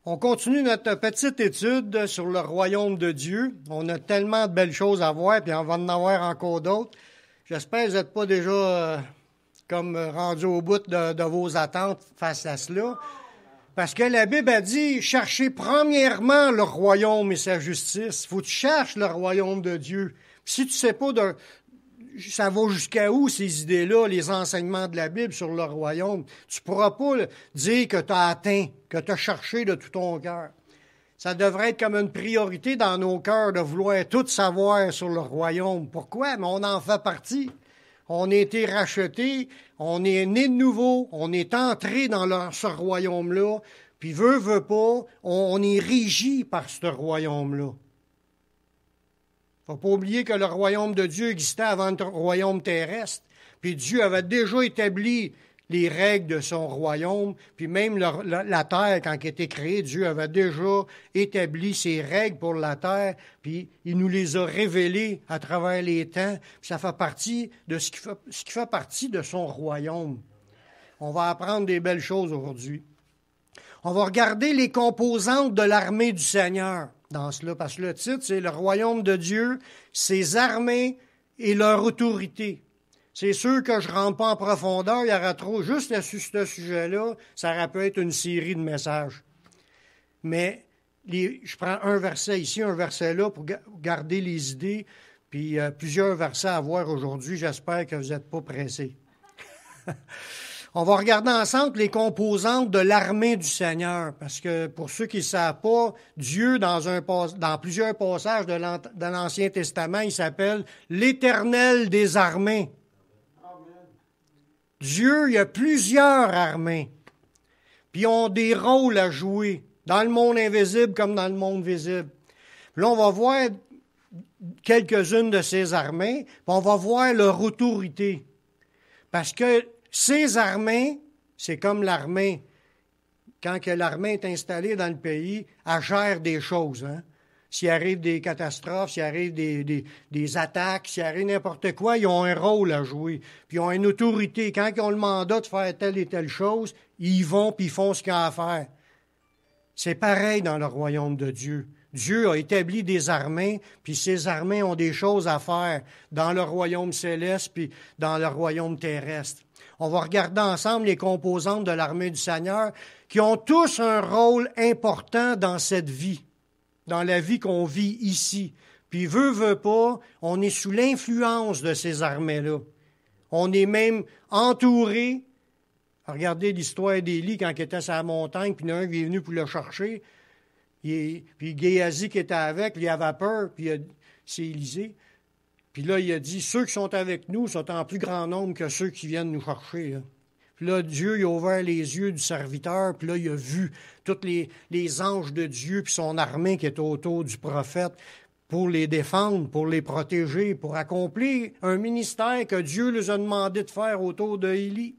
On continue notre petite étude sur le royaume de Dieu. On a tellement de belles choses à voir, puis on va en avoir encore d'autres. J'espère que vous n'êtes pas déjà comme rendu au bout de vos attentes face à cela. Parce que la Bible a dit, cherchez premièrement le royaume et sa justice. Il faut que tu cherches le royaume de Dieu. Puis si tu ne sais pas ça va jusqu'à où ces idées-là, les enseignements de la Bible sur le royaume, tu ne pourras pas dire que tu as atteint, que tu as cherché de tout ton cœur. Ça devrait être comme une priorité dans nos cœurs de vouloir tout savoir sur le royaume. Pourquoi? Mais on en fait partie. On a été rachetés, on est né de nouveau, on est entré dans ce royaume-là, puis veut pas, on est régi par ce royaume-là. Il ne faut pas oublier que le royaume de Dieu existait avant le royaume terrestre, puis Dieu avait déjà établi les règles de son royaume, puis même la terre, quand elle a été créée, Dieu avait déjà établi ses règles pour la terre, puis il nous les a révélées à travers les temps, puis ça fait partie de ce qui fait partie de son royaume. On va apprendre des belles choses aujourd'hui. On va regarder les composantes de l'armée du Seigneur dans cela, parce que le titre, c'est « Le royaume de Dieu, ses armées et leur autorité ». C'est sûr que je ne rentre pas en profondeur, il y aura trop. Juste sur ce sujet-là, ça aurait pu être une série de messages. Mais je prends un verset ici, un verset là, pour garder les idées, puis plusieurs versets à voir aujourd'hui. J'espère que vous n'êtes pas pressés. On va regarder ensemble les composantes de l'armée du Seigneur, parce que pour ceux qui ne savent pas, Dieu, dans plusieurs passages de l'Ancien Testament, il s'appelle l'Éternel des armées. Dieu, il y a plusieurs armées, puis ils ont des rôles à jouer, dans le monde invisible comme dans le monde visible. Puis là, on va voir quelques-unes de ces armées, puis on va voir leur autorité. Parce que ces armées, c'est comme l'armée. Quand que l'armée est installée dans le pays, elle gère des choses, hein? S'il arrive des catastrophes, s'il arrive des attaques, s'il arrive n'importe quoi, ils ont un rôle à jouer. Puis ils ont une autorité. Quand ils ont le mandat de faire telle et telle chose, ils y vont puis ils font ce qu'il y a à faire. C'est pareil dans le royaume de Dieu. Dieu a établi des armées, puis ces armées ont des choses à faire dans le royaume céleste puis dans le royaume terrestre. On va regarder ensemble les composantes de l'armée du Seigneur qui ont tous un rôle important dans cette vie. Dans la vie qu'on vit ici. Puis veut pas, on est sous l'influence de ces armées-là. On est même entouré. Regardez l'histoire d'Élie quand il était sur la montagne, puis il y en a un qui est venu pour le chercher. Puis Géasi qui était avec, puis il avait peur, puis c'est Élisée. Puis là, il a dit, ceux qui sont avec nous sont en plus grand nombre que ceux qui viennent nous chercher, là. Puis là, Dieu, il a ouvert les yeux du serviteur, puis là, il a vu tous les anges de Dieu, puis son armée qui est autour du prophète, pour les défendre, pour les protéger, pour accomplir un ministère que Dieu leur a demandé de faire autour d'Élie.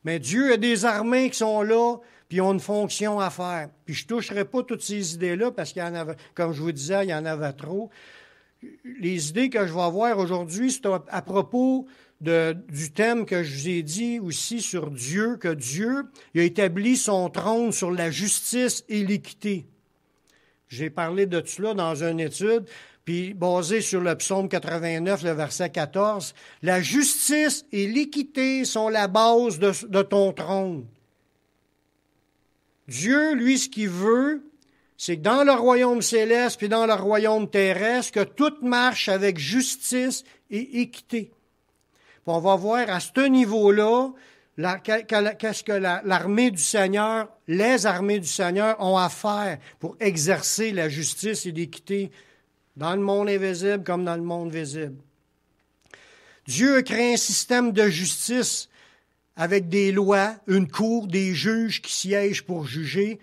Mais Dieu a des armées qui sont là, puis ils ont une fonction à faire. Puis je ne toucherai pas toutes ces idées-là, parce qu'il y en avait, comme je vous disais, il y en avait trop. Les idées que je vais avoir aujourd'hui, c'est à propos du thème que je vous ai dit aussi sur Dieu, que Dieu il a établi son trône sur la justice et l'équité. J'ai parlé de cela dans une étude, puis basé sur le psaume 89, le verset 14, « La justice et l'équité sont la base de ton trône. » Dieu, lui, ce qu'il veut, c'est que dans le royaume céleste puis dans le royaume terrestre, que tout marche avec justice et équité. Puis on va voir à ce niveau-là qu'est-ce que l'armée du Seigneur, les armées du Seigneur ont à faire pour exercer la justice et l'équité dans le monde invisible comme dans le monde visible. Dieu a créé un système de justice avec des lois, une cour, des juges qui siègent pour juger,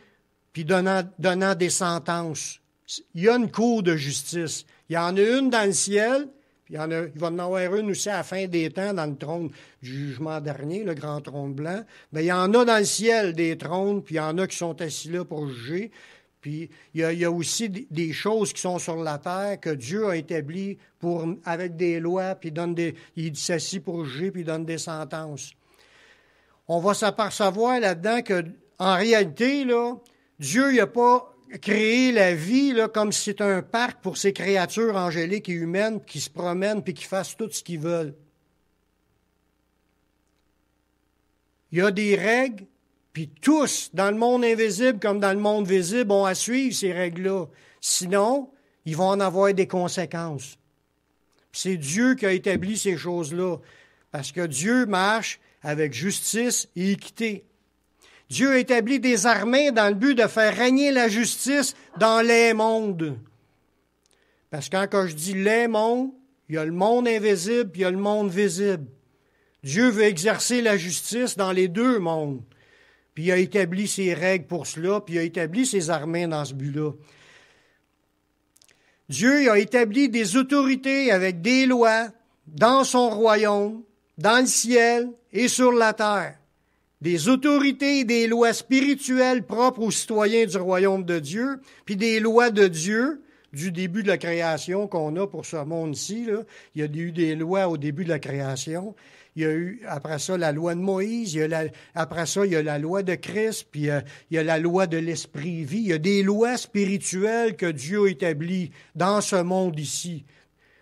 puis donnant des sentences. Il y a une cour de justice. Il y en a une dans le ciel, puis il va en avoir une aussi à la fin des temps dans le trône du jugement dernier, le grand trône blanc. Bien, il y en a dans le ciel des trônes, puis il y en a qui sont assis là pour juger. Puis il y a aussi des choses qui sont sur la terre que Dieu a établies avec des lois, puis il s'assit pour juger, puis il donne des sentences. On va s'apercevoir là-dedans que, en réalité, là, Dieu n'a pas créé la vie là, comme si c'était un parc pour ces créatures angéliques et humaines qui se promènent et qui fassent tout ce qu'ils veulent. Il y a des règles, puis tous, dans le monde invisible comme dans le monde visible, ont à suivre ces règles-là. Sinon, ils vont en avoir des conséquences. Puis c'est Dieu qui a établi ces choses-là, parce que Dieu marche avec justice et équité. Dieu a établi des armées dans le but de faire régner la justice dans les mondes. Parce que quand je dis les mondes, il y a le monde invisible puis il y a le monde visible. Dieu veut exercer la justice dans les deux mondes. Puis il a établi ses règles pour cela, puis il a établi ses armées dans ce but-là. Dieu a établi des autorités avec des lois dans son royaume, dans le ciel et sur la terre. Des autorités et des lois spirituelles propres aux citoyens du royaume de Dieu, puis des lois de Dieu du début de la création qu'on a pour ce monde-ci. Là. Il y a eu des lois au début de la création. Il y a eu, après ça, la loi de Moïse. Après ça, il y a la loi de Christ, puis il y a la loi de l'esprit-vie. Il y a des lois spirituelles que Dieu a établies dans ce monde ici.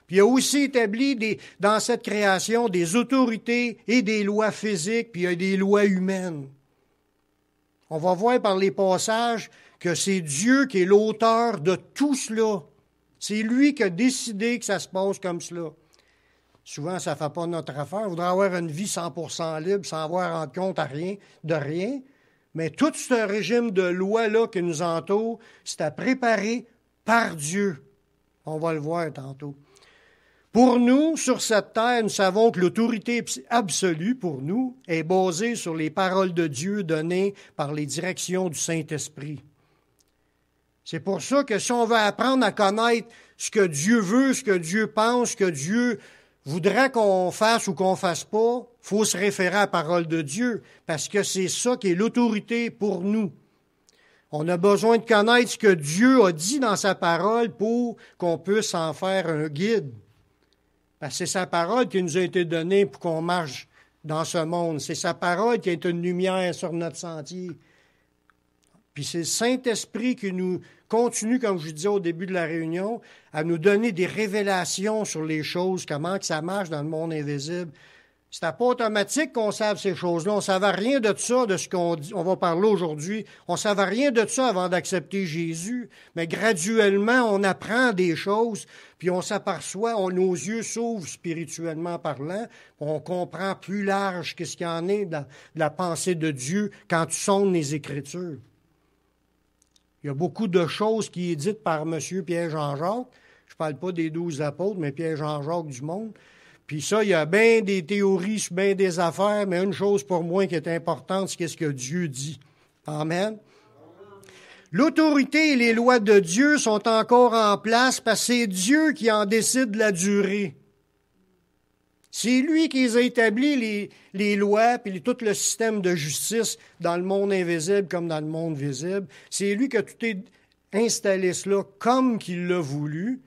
Puis il a aussi établi dans cette création des autorités et des lois physiques, puis il y a des lois humaines. On va voir par les passages que c'est Dieu qui est l'auteur de tout cela. C'est lui qui a décidé que ça se passe comme cela. Souvent, ça ne fait pas notre affaire. On voudrait avoir une vie 100% libre, sans avoir à rendre compte de rien. Mais tout ce régime de loi-là qui nous entoure, c'est à préparer par Dieu. On va le voir tantôt. Pour nous, sur cette terre, nous savons que l'autorité absolue pour nous est basée sur les paroles de Dieu données par les directions du Saint-Esprit. C'est pour ça que si on veut apprendre à connaître ce que Dieu veut, ce que Dieu pense, ce que Dieu voudrait qu'on fasse ou qu'on fasse pas, il faut se référer à la parole de Dieu, parce que c'est ça qui est l'autorité pour nous. On a besoin de connaître ce que Dieu a dit dans sa parole pour qu'on puisse en faire un guide. Parce que c'est sa parole qui nous a été donnée pour qu'on marche dans ce monde. C'est sa parole qui est une lumière sur notre sentier. Puis c'est le Saint-Esprit qui nous continue, comme je disais au début de la réunion, à nous donner des révélations sur les choses, comment que ça marche dans le monde invisible. C'était pas automatique qu'on sache ces choses-là. On ne savait rien de ça, de ce qu'on va parler aujourd'hui. On ne savait rien de ça avant d'accepter Jésus. Mais graduellement, on apprend des choses, puis on s'aperçoit, nos yeux s'ouvrent spirituellement parlant, on comprend plus large qu'est-ce qu'il y en est dans la pensée de Dieu quand tu sondes les Écritures. Il y a beaucoup de choses qui sont dites par M. Pierre-Jean-Jacques. Je ne parle pas des 12 apôtres, mais Pierre-Jean-Jacques du monde. Puis ça, il y a bien des théories sur bien des affaires, mais une chose pour moi qui est importante, c'est ce que Dieu dit. Amen. L'autorité et les lois de Dieu sont encore en place parce que c'est Dieu qui en décide la durée. C'est lui qui les a établis, les lois, puis tout le système de justice dans le monde invisible comme dans le monde visible. C'est lui qui a tout installé cela comme qu'il l'a voulu.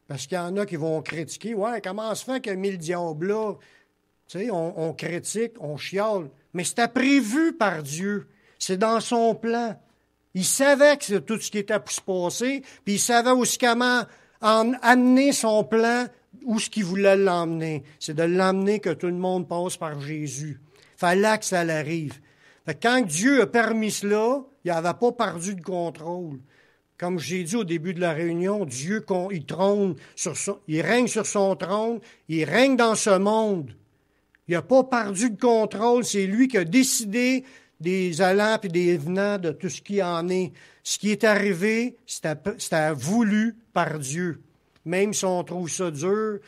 Parce qu'il y en a qui vont critiquer. Ouais, comment se fait qu'il a mis le diable là? Tu sais, on critique, on chiale. Mais c'était prévu par Dieu. C'est dans son plan. Il savait que c'est tout ce qui était pour se passer, puis il savait aussi comment amener son plan où ce qu'il voulait l'emmener. C'est de l'emmener que tout le monde passe par Jésus. Il fallait que ça arrive. Fait que quand Dieu a permis cela, il n'avait pas perdu de contrôle. Comme j'ai dit au début de la réunion, Dieu, il règne sur son trône, il règne dans ce monde. Il n'a pas perdu de contrôle, c'est lui qui a décidé des allants et des venants de tout ce qui en est. Ce qui est arrivé, c'était voulu par Dieu. Même si on trouve ça dur,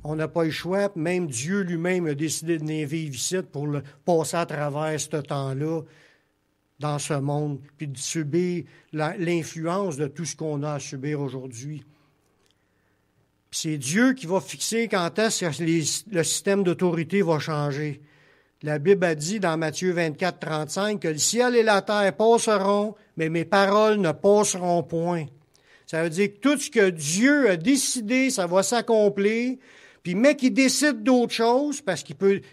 on n'a pas le choix. Même Dieu lui-même a décidé de venir vivre ici pour passer à travers ce temps-là dans ce monde, puis de subir l'influence de tout ce qu'on a à subir aujourd'hui. Puis c'est Dieu qui va fixer quand est-ce que le système d'autorité va changer. La Bible a dit dans Matthieu 24, 35 que le ciel et la terre passeront, mais mes paroles ne passeront point. Ça veut dire que tout ce que Dieu a décidé, ça va s'accomplir, puis mais qu'il décide d'autre chose, parce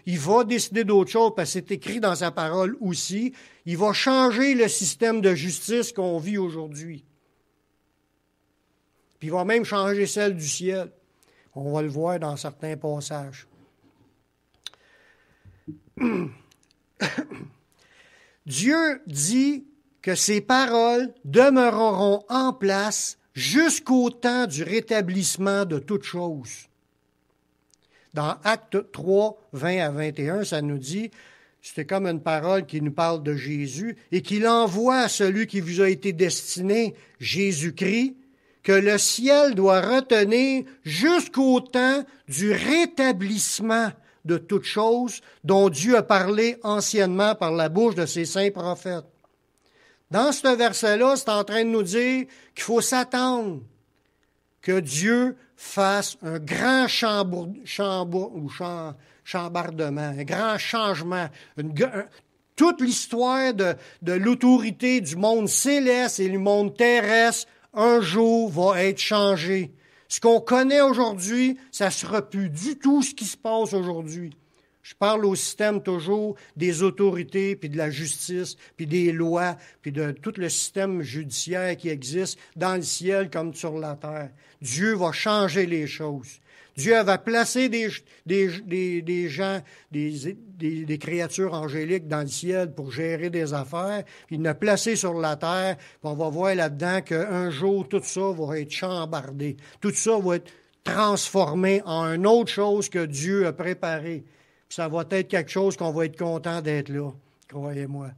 il va décider d'autre chose, parce que c'est écrit dans sa parole aussi, il va changer le système de justice qu'on vit aujourd'hui. Puis il va même changer celle du ciel. On va le voir dans certains passages. Dieu dit que ses paroles demeureront en place jusqu'au temps du rétablissement de toutes choses. Dans Actes 3, 20 à 21, ça nous dit, c'était comme une parole qui nous parle de Jésus, et qu'il envoie à celui qui vous a été destiné, Jésus-Christ, que le ciel doit retenir jusqu'au temps du rétablissement de toutes choses dont Dieu a parlé anciennement par la bouche de ses saints prophètes. Dans ce verset-là, c'est en train de nous dire qu'il faut s'attendre que Dieu fasse un grand chambardement, un grand changement. Toute l'histoire de l'autorité du monde céleste et du monde terrestre, un jour, va être changée. Ce qu'on connaît aujourd'hui, ça ne sera plus du tout ce qui se passe aujourd'hui. Je parle au système toujours des autorités, puis de la justice, puis des lois, puis de tout le système judiciaire qui existe dans le ciel comme sur la terre. Dieu va changer les choses. Dieu va placer des gens, des créatures angéliques dans le ciel pour gérer des affaires. Il l'a placé sur la terre. Puis on va voir là-dedans qu'un jour, tout ça va être chambardé. Tout ça va être transformé en une autre chose que Dieu a préparée. Puis ça va être quelque chose qu'on va être content d'être là, croyez-moi.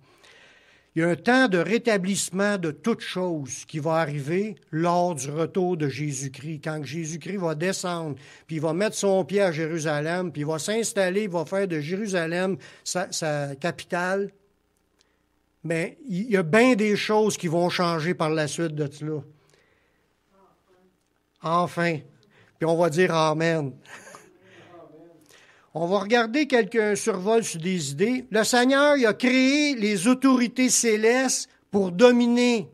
Il y a un temps de rétablissement de toutes choses qui va arriver lors du retour de Jésus-Christ. Quand Jésus-Christ va descendre, puis il va mettre son pied à Jérusalem, puis il va s'installer, il va faire de Jérusalem sa capitale. Mais il y a bien des choses qui vont changer par la suite de cela. Enfin. Puis on va dire Amen. On va regarder quelques survols sur des idées. Le Seigneur, il a créé les autorités célestes pour dominer.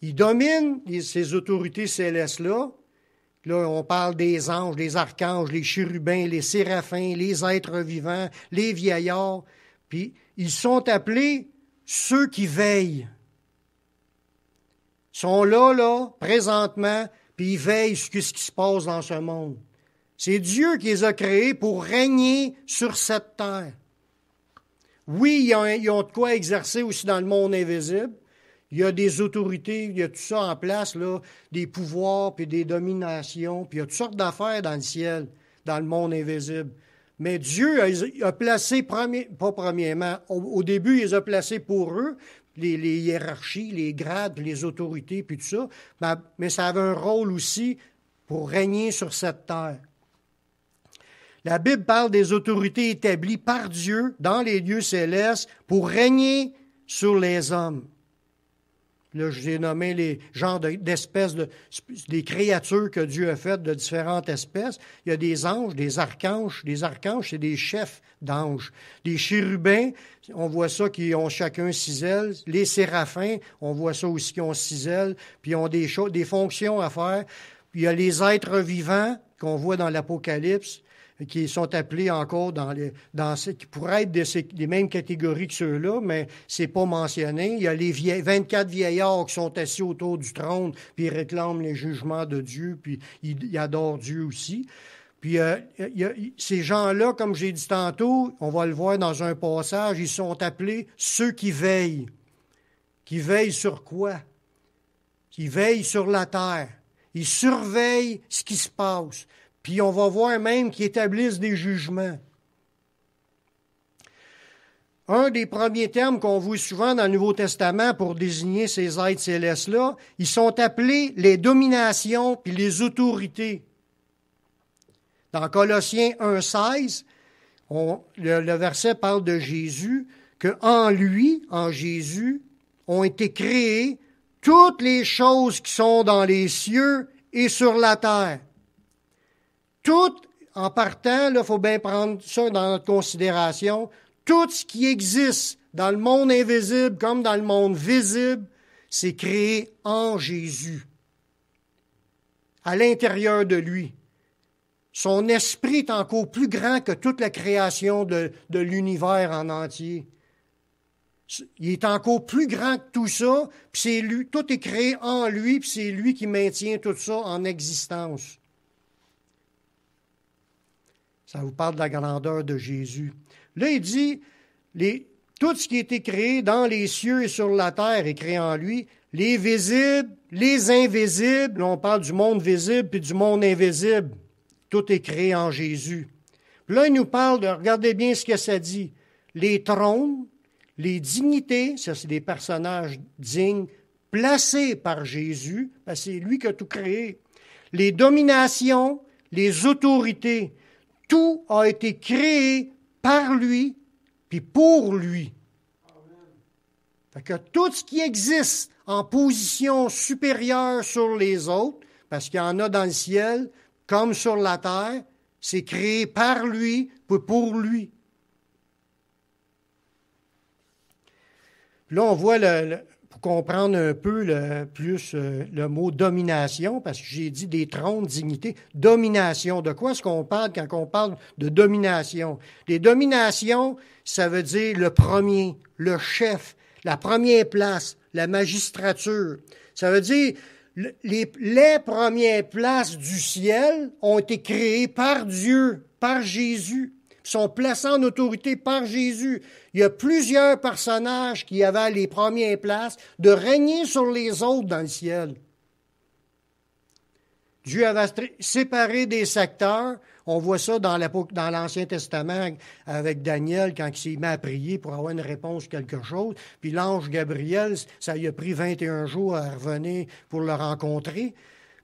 Il domine ces autorités célestes-là. Là, on parle des anges, des archanges, les chérubins, les séraphins, les êtres vivants, les vieillards. Puis, ils sont appelés ceux qui veillent. Ils sont là, présentement, puis ils veillent sur ce qui se passe dans ce monde. C'est Dieu qui les a créés pour régner sur cette terre. Oui, ils ont de quoi exercer aussi dans le monde invisible. Il y a des autorités, il y a tout ça en place, là, des pouvoirs, puis des dominations, puis il y a toutes sortes d'affaires dans le ciel, dans le monde invisible. Mais Dieu a placé, pas premièrement, au début, il les a placés pour eux, les hiérarchies, les grades, les autorités, puis tout ça, mais ça avait un rôle aussi pour régner sur cette terre. La Bible parle des autorités établies par Dieu dans les lieux célestes pour régner sur les hommes. Là, je vous ai nommé les genres d'espèces, des créatures que Dieu a faites de différentes espèces. Il y a des anges, des archanges. Les archanges, c'est des chefs d'anges. Les chérubins, on voit ça qui ont chacun 6 ailes. Les séraphins, on voit ça aussi qui ont 6 ailes. Puis ils ont des fonctions à faire. Puis il y a les êtres vivants qu'on voit dans l'Apocalypse, qui sont appelés encore qui pourraient être des mêmes catégories que ceux-là, mais c'est pas mentionné. Il y a les 24 vieillards qui sont assis autour du trône, puis ils réclament les jugements de Dieu, puis ils adorent Dieu aussi. Puis ces gens-là, comme j'ai dit tantôt, on va le voir dans un passage, ils sont appelés ceux qui veillent. Qui veillent sur quoi? Ils veillent sur la terre. Ils surveillent ce qui se passe. Puis on va voir même qu'ils établissent des jugements. Un des premiers termes qu'on voit souvent dans le Nouveau Testament pour désigner ces êtres célestes-là, ils sont appelés les dominations puis les autorités. Dans Colossiens 1,16, le verset parle de Jésus, qu'en lui, en Jésus, ont été créées toutes les choses qui sont dans les cieux et sur la terre. Tout, en partant, il faut bien prendre ça dans notre considération, tout ce qui existe dans le monde invisible comme dans le monde visible, c'est créé en Jésus. à l'intérieur de lui. Son esprit est encore plus grand que toute la création de l'univers en entier. Il est encore plus grand que tout ça, puis c'est lui, tout est créé en lui, puis c'est lui qui maintient tout ça en existence. Ça vous parle de la grandeur de Jésus. Là, il dit, tout ce qui a été créé dans les cieux et sur la terre est créé en lui, les visibles, les invisibles, là, on parle du monde visible puis du monde invisible. Tout est créé en Jésus. Puis là, il nous parle de, regardez bien ce que ça dit, les trônes, les dignités, ça c'est des personnages dignes, placés par Jésus, parce que c'est lui qui a tout créé. Les dominations, les autorités, tout a été créé par lui, puis pour lui. Fait que tout ce qui existe en position supérieure sur les autres, parce qu'il y en a dans le ciel, comme sur la terre, c'est créé par lui, puis pour lui. Là, on voit, pour comprendre un peu plus le mot domination, parce que j'ai dit des trônes, dignités, domination. De quoi est-ce qu'on parle quand on parle de domination? Les dominations, ça veut dire le premier, le chef, la première place, la magistrature. Ça veut dire les premières places du ciel ont été créées par Dieu, par Jésus. Sont placés en autorité par Jésus. Il y a plusieurs personnages qui avaient les premières places de régner sur les autres dans le ciel. Dieu avait séparé des secteurs. On voit ça dans l'Ancien Testament avec Daniel quand il s'est mis à prier pour avoir une réponse à quelque chose. Puis l'ange Gabriel, ça lui a pris 21 jours à revenir pour le rencontrer,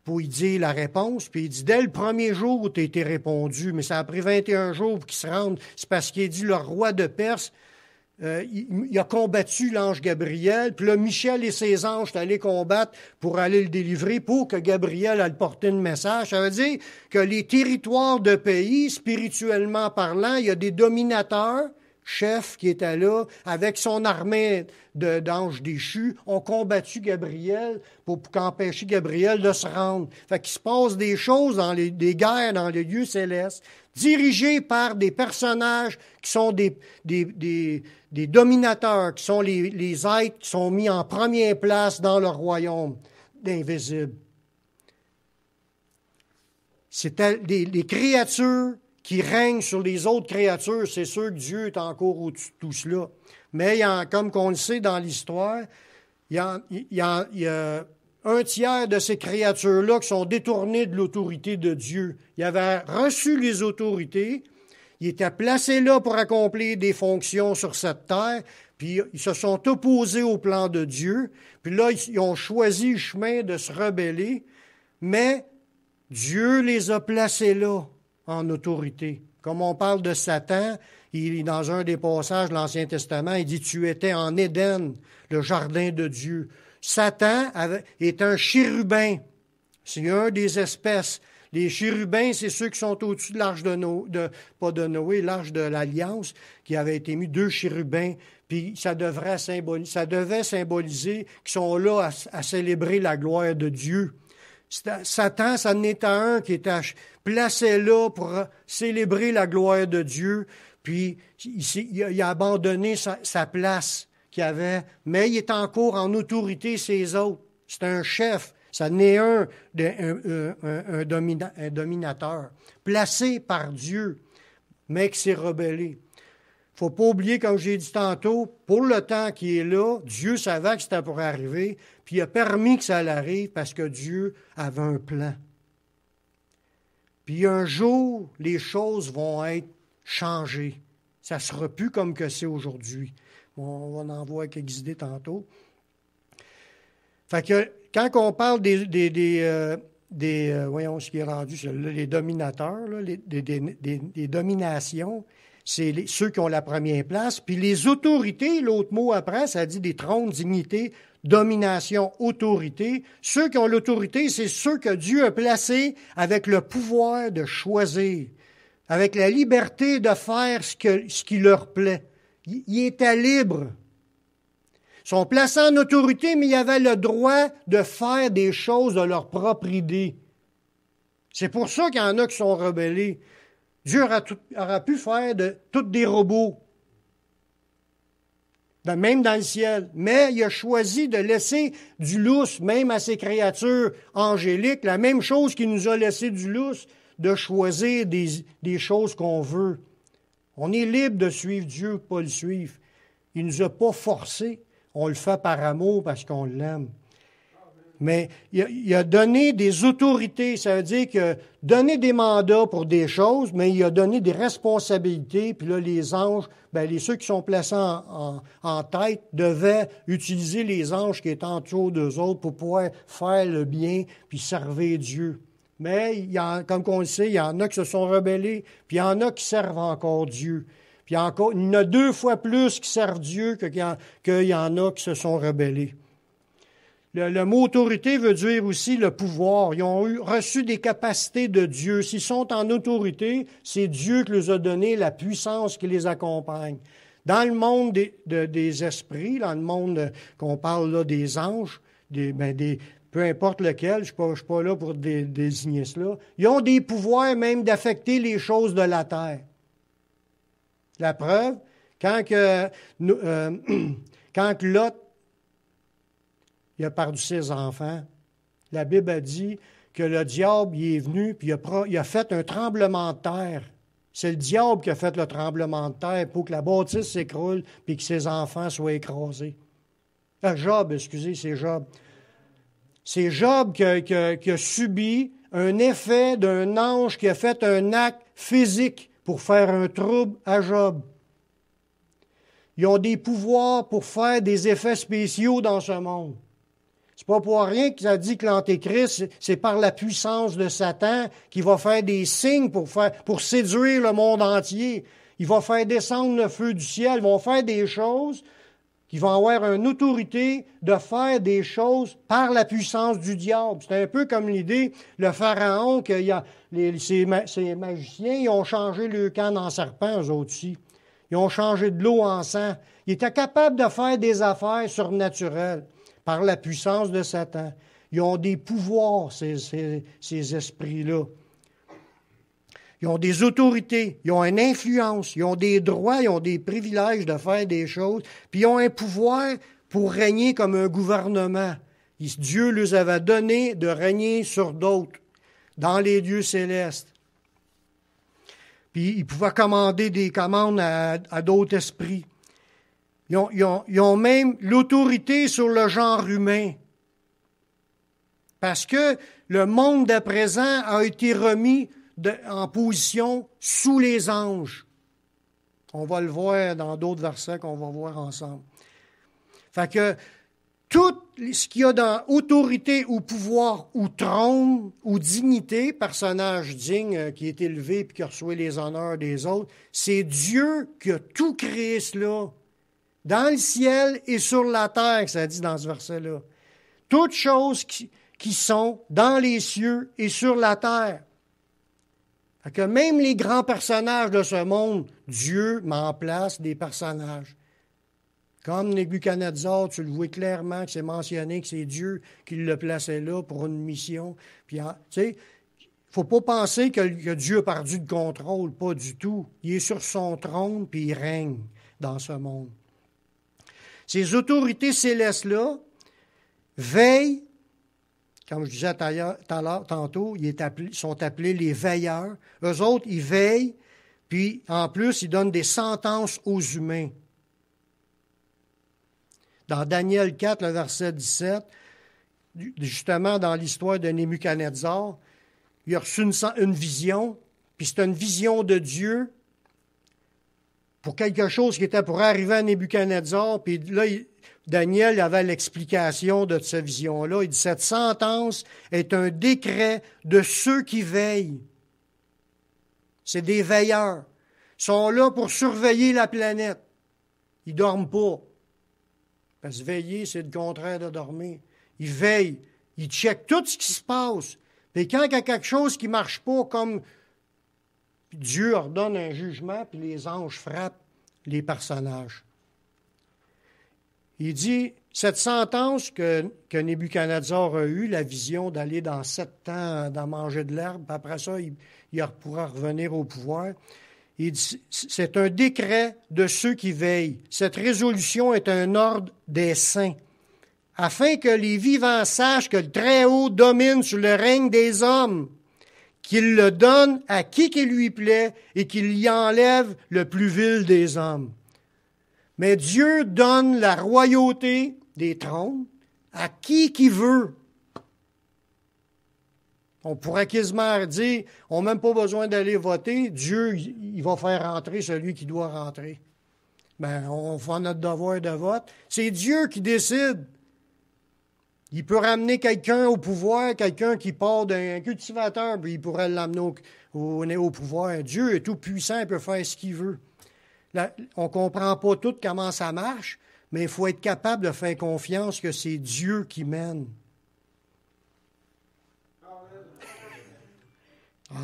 pour lui dire la réponse. Puis il dit, dès le premier jour où tu as été répondu, mais ça a pris 21 jours pour qu'il se rende, c'est parce qu'il a dit, le roi de Perse, il a combattu l'ange Gabriel, puis là, Michel et ses anges sont allés combattre pour aller le délivrer, pour que Gabriel aille porter le message. Ça veut dire que les territoires de pays, spirituellement parlant, il y a des dominateurs, chefs qui étaient là, avec son armée d'anges déchus, ont combattu Gabriel pour qu'empêcher Gabriel de se rendre. Fait qu'il se passe des choses des guerres dans les lieux célestes, dirigées par des personnages qui sont des dominateurs, qui sont les êtres qui sont mis en première place dans le royaume d'invisible. C'est des créatures qui règne sur les autres créatures, c'est sûr que Dieu est encore au-dessus de tout cela. Mais comme on le sait dans l'histoire, il y a un tiers de ces créatures-là qui sont détournées de l'autorité de Dieu. Ils avaient reçu les autorités, ils étaient placés là pour accomplir des fonctions sur cette terre, puis ils se sont opposés au plan de Dieu, puis là, ils ont choisi le chemin de se rebeller, mais Dieu les a placés là en autorité. Comme on parle de Satan, dans un des passages de l'Ancien Testament, il dit « Tu étais en Éden, le jardin de Dieu ». Satan est un chérubin. C'est un des espèces. Les chérubins, c'est ceux qui sont au-dessus de l'arche pas de Noé, l'arche de l'Alliance, qui avait été mis 2 chérubins, puis ça devait symboliser qu'ils sont là à célébrer la gloire de Dieu. Satan, ça n'était un qui était placé là pour célébrer la gloire de Dieu, puis il a abandonné sa place qu'il avait, mais il est encore en autorité ses autres. C'est un chef, ça n'est un dominateur, placé par Dieu, mais qui s'est rebellé. Il ne faut pas oublier, comme j'ai dit tantôt, pour le temps qui est là, Dieu savait que c'était pour arriver, puis il a permis que ça arrive parce que Dieu avait un plan. Puis un jour, les choses vont être changées. Ça ne sera plus comme que c'est aujourd'hui. On va en voir quelques idées tantôt. Fait que quand on parle voyons ce qui est rendu, les dominateurs, là, des dominations, c'est ceux qui ont la première place. Puis les autorités, l'autre mot après, ça dit des trônes, dignités, domination, autorité. Ceux qui ont l'autorité, c'est ceux que Dieu a placés avec le pouvoir de choisir, avec la liberté de faire ce qui leur plaît. Ils étaient libres. Ils sont placés en autorité, mais ils avaient le droit de faire des choses de leur propre idée. C'est pour ça qu'il y en a qui sont rebellés. Dieu aura pu faire de tous des robots, même dans le ciel. Mais il a choisi de laisser du lousse, même à ses créatures angéliques, la même chose qu'il nous a laissé du lousse, de choisir des choses qu'on veut. On est libre de suivre Dieu ou pas le suivre. Il ne nous a pas forcés. On le fait par amour parce qu'on l'aime. Mais il a donné des autorités, ça veut dire que donné des mandats pour des choses, mais il a donné des responsabilités. Puis là, les anges, ceux qui sont placés en tête devaient utiliser les anges qui étaient en dessous d'eux autres pour pouvoir faire le bien puis servir Dieu. Mais comme on le sait, il y en a qui se sont rebellés, puis il y en a qui servent encore Dieu. Puis il y en a 2 fois plus qui servent Dieu qu'il y en a qui se sont rebellés. Le mot autorité veut dire aussi le pouvoir. Ils ont reçu des capacités de Dieu. S'ils sont en autorité, c'est Dieu qui les a donné la puissance qui les accompagne. Dans le monde des esprits, dans le monde qu'on parle là des anges, peu importe lequel, je ne suis pas là pour désigner cela, ils ont des pouvoirs même d'affecter les choses de la terre. La preuve, quand Lot il a perdu ses enfants, la Bible a dit que le diable il est venu puis il a fait un tremblement de terre. C'est le diable qui a fait le tremblement de terre pour que la bâtisse s'écroule puis que ses enfants soient écrasés. C'est Job. C'est Job qui a subi un effet d'un ange qui a fait un acte physique pour faire un trouble à Job. Ils ont des pouvoirs pour faire des effets spéciaux dans ce monde. C'est pas pour rien qu'il a dit que l'Antéchrist, c'est par la puissance de Satan qu'il va faire des signes pour séduire le monde entier. Il va faire descendre le feu du ciel. Ils vont faire des choses qui vont avoir une autorité de faire des choses par la puissance du diable. C'est un peu comme l'idée, le pharaon, ces magiciens, ils ont changé le canne en serpent, eux autres aussi. Ils ont changé de l'eau en sang. Ils étaient capables de faire des affaires surnaturelles par la puissance de Satan. Ils ont des pouvoirs, ces esprits-là. Ils ont des autorités, ils ont une influence, ils ont des droits, ils ont des privilèges de faire des choses, puis ils ont un pouvoir pour régner comme un gouvernement. Dieu leur avait donné de régner sur d'autres, dans les lieux célestes. Puis ils pouvaient commander des commandes à d'autres esprits. Ils ont même l'autorité sur le genre humain. Parce que le monde d'à présent a été remis en position sous les anges. On va le voir dans d'autres versets qu'on va voir ensemble. Fait que tout ce qu'il y a dans autorité ou pouvoir ou trône ou dignité, personnage digne qui est élevé et qui reçoit les honneurs des autres, c'est Dieu qui a tout créé cela. Dans le ciel et sur la terre, ça dit dans ce verset-là. Toutes choses qui sont dans les cieux et sur la terre. Fait que même les grands personnages de ce monde, Dieu met en place des personnages. Comme Nebuchadnezzar, tu le vois clairement que c'est mentionné que c'est Dieu qui le plaçait là pour une mission. Puis, tu sais, il ne faut pas penser que Dieu a perdu le contrôle, pas du tout. Il est sur son trône puis il règne dans ce monde. Ces autorités célestes-là veillent, comme je disais tantôt, ils sont appelés les veilleurs. Eux autres, ils veillent, puis en plus, ils donnent des sentences aux humains. Dans Daniel 4, le verset 17, justement dans l'histoire de Nebuchadnezzar, il a reçu une vision, puis c'est une vision de Dieu pour quelque chose qui était pour arriver à Nebuchadnezzar, puis là, Daniel avait l'explication de cette vision-là. Il dit, cette sentence est un décret de ceux qui veillent. C'est des veilleurs. Ils sont là pour surveiller la planète. Ils ne dorment pas. Parce que veiller, c'est le contraire de dormir. Ils veillent. Ils checkent tout ce qui se passe. Et quand il y a quelque chose qui ne marche pas comme Dieu ordonne un jugement, puis les anges frappent les personnages. Il dit, Cette sentence que Nebuchadnezzar a eue, la vision d'aller dans 7 ans, d'en manger de l'herbe, après ça, il pourra revenir au pouvoir. Il dit, c'est un décret de ceux qui veillent. Cette résolution est un ordre des saints, afin que les vivants sachent que le Très-Haut domine sur le règne des hommes, qu'il le donne à qui lui plaît et qu'il y enlève le plus vil des hommes. Mais Dieu donne la royauté des trônes à qui veut. On pourrait quasiment dire, on n'a même pas besoin d'aller voter, Dieu, il va faire rentrer celui qui doit rentrer. Ben, on fait notre devoir de vote. C'est Dieu qui décide. Il peut ramener quelqu'un au pouvoir, quelqu'un qui part d'un cultivateur, puis il pourrait l'amener au pouvoir. Dieu est tout puissant, il peut faire ce qu'il veut. Là, on ne comprend pas tout comment ça marche, mais il faut être capable de faire confiance que c'est Dieu qui mène.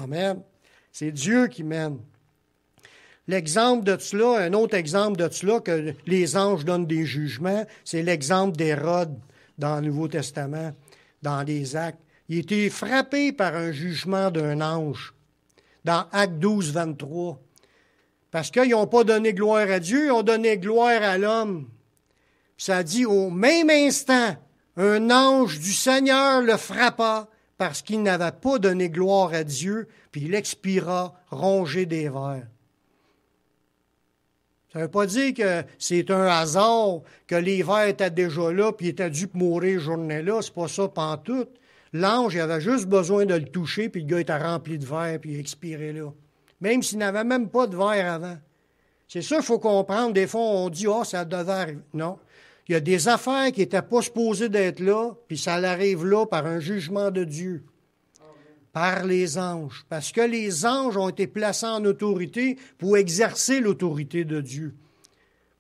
Amen. C'est Dieu qui mène. L'exemple de cela, un autre exemple de cela, que les anges donnent des jugements, c'est l'exemple d'Hérode dans le Nouveau Testament, dans les Actes. Il a été frappé par un jugement d'un ange, dans Actes 12, 23. Parce qu'ils n'ont pas donné gloire à Dieu, ils ont donné gloire à l'homme. Ça dit, au même instant, un ange du Seigneur le frappa parce qu'il n'avait pas donné gloire à Dieu, puis il expira rongé des vers. Ça ne veut pas dire que c'est un hasard, que les vers étaient déjà là, puis il était dû mourir journée-là. C'est pas ça pantoute. L'ange, il avait juste besoin de le toucher, puis le gars était rempli de vers, puis il expirait là. Même s'il n'avait même pas de verre avant. C'est ça qu'il faut comprendre. Des fois, on dit, ça devait arriver. Non. Il y a des affaires qui n'étaient pas supposées d'être là, puis ça arrive là par un jugement de Dieu. Amen. Par les anges. Parce que les anges ont été placés en autorité pour exercer l'autorité de Dieu.